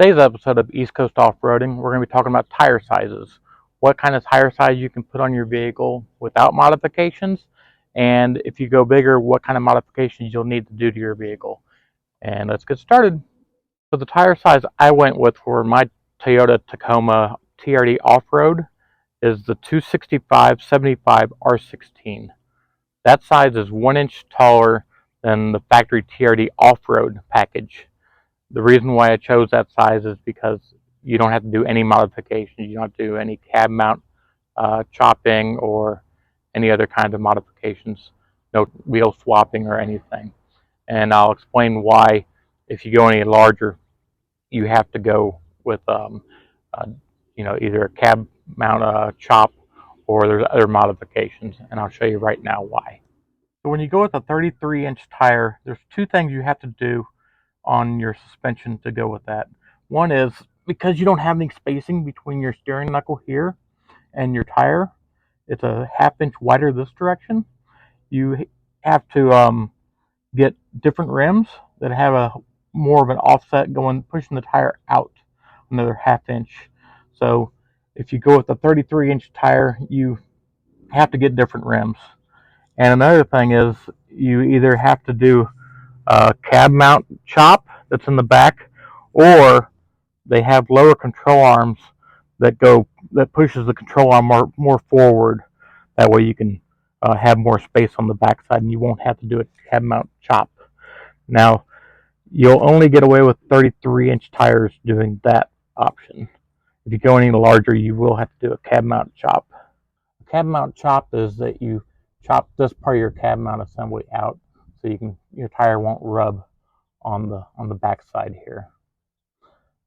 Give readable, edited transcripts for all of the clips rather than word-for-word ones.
Today's episode of East Coast Off-Roading, we're going to be talking about tire sizes. What kind of tire size you can put on your vehicle without modifications, and if you go bigger, what kind of modifications you'll need to do to your vehicle. And let's get started. So the tire size I went with for my Toyota Tacoma TRD Off-Road is the 265/75 R16. That size is 1 inch taller than the factory TRD Off-Road package. The reason why I chose that size is because you don't have to do any modifications. You don't have to do any cab mount chopping or any other kind of modifications. No wheel swapping or anything. And I'll explain why, if you go any larger, you have to go with either a cab mount chop or there's other modifications. And I'll show you right now why. So when you go with a 33-inch tire, there's two things you have to do on your suspension to go with that. One is, because you don't have any spacing between your steering knuckle here and your tire, it's a ½ inch wider this direction. You have to get different rims that have a more of an offset pushing the tire out another ½ inch. So if you go with a 33-inch tire, you have to get different rims. And another thing is, you either have to do a cab mount chop that's in the back, or they have lower control arms that pushes the control arm more forward. That way you can have more space on the backside, and you won't have to do a cab mount chop. Now, you'll only get away with 33-inch tires doing that option. If you go any larger, you will have to do a cab mount chop. A cab mount chop is that you chop this part of your cab mount assembly out, so your tire won't rub on the back side here.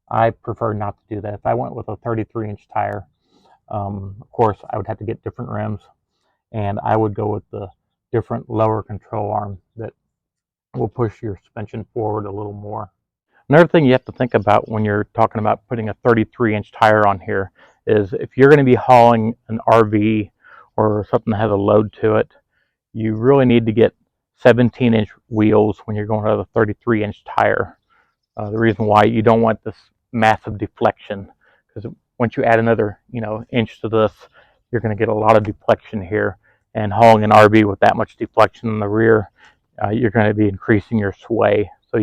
I prefer not to do that. If I went with a 33-inch tire, of course I would have to get different rims, and I would go with the different lower control arm that will push your suspension forward a little more. Another thing you have to think about when you're talking about putting a 33-inch tire on here is, if you're going to be hauling an RV or something that has a load to it, you really need to get 17-inch wheels when you're going with a 33-inch tire. The reason why, you don't want this massive deflection, because once you add another inch to this, you're going to get a lot of deflection here. And hauling an RV with that much deflection in the rear, you're going to be increasing your sway. So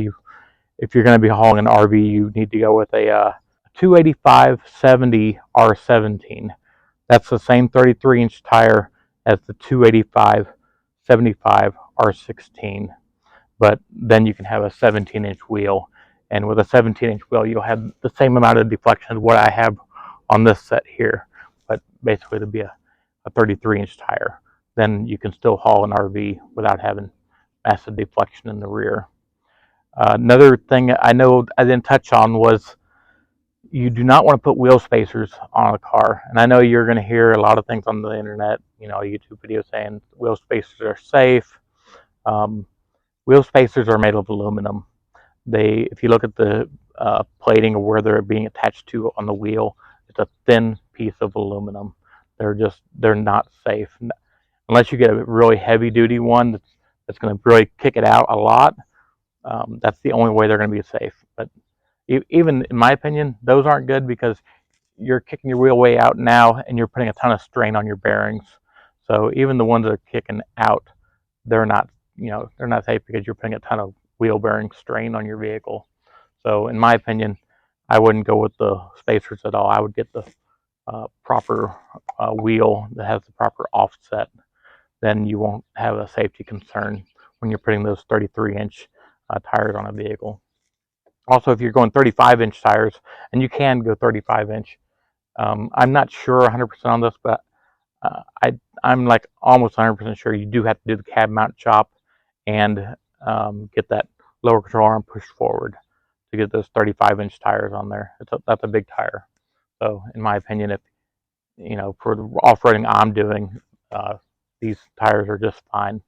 if you're going to be hauling an RV, you need to go with a 285/70 R17. That's the same 33-inch tire as the 285/75 R16, but then you can have a 17-inch wheel. And with a 17-inch wheel, you'll have the same amount of deflection as what I have on this set here, but basically it'll be a 33-inch tire. Then you can still haul an RV without having massive deflection in the rear. Another thing I know I didn't touch on was, you do not want to put wheel spacers on a car. And I know you're going to hear a lot of things on the internet, YouTube videos saying wheel spacers are safe. Wheel spacers are made of aluminum. If you look at the plating of where they're being attached to on the wheel, it's a thin piece of aluminum. They're not safe unless you get a really heavy duty one that's going to really kick it out a lot. That's the only way they're going to be safe. But even in my opinion, those aren't good, because you're kicking your wheel way out now, and you're putting a ton of strain on your bearings. So even the ones that are kicking out, they're not safe, because you're putting a ton of wheel bearing strain on your vehicle. So in my opinion, I wouldn't go with the spacers at all. I would get the proper wheel that has the proper offset. Then you won't have a safety concern when you're putting those 33-inch tires on a vehicle. Also, if you're going 35-inch tires, and you can go 35-inch, I'm not sure 100% on this, but I'm like almost 100% sure you do have to do the cab mount chop and get that lower control arm pushed forward to get those 35-inch tires on there. That's a big tire. So in my opinion, if for the off-roading I'm doing, these tires are just fine.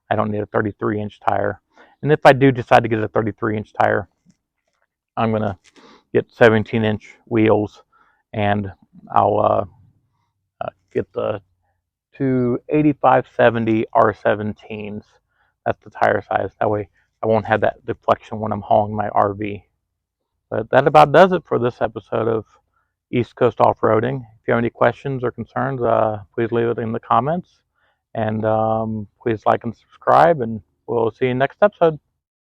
I don't need a 33-inch tire. And if I do decide to get a 33-inch tire, I'm going to get 17-inch wheels, and I'll get the 285/70 R17s. That's the tire size. That way I won't have that deflection when I'm hauling my RV. But that about does it for this episode of East Coast Off-Roading. If you have any questions or concerns, please leave it in the comments. And please like and subscribe, and we'll see you next episode.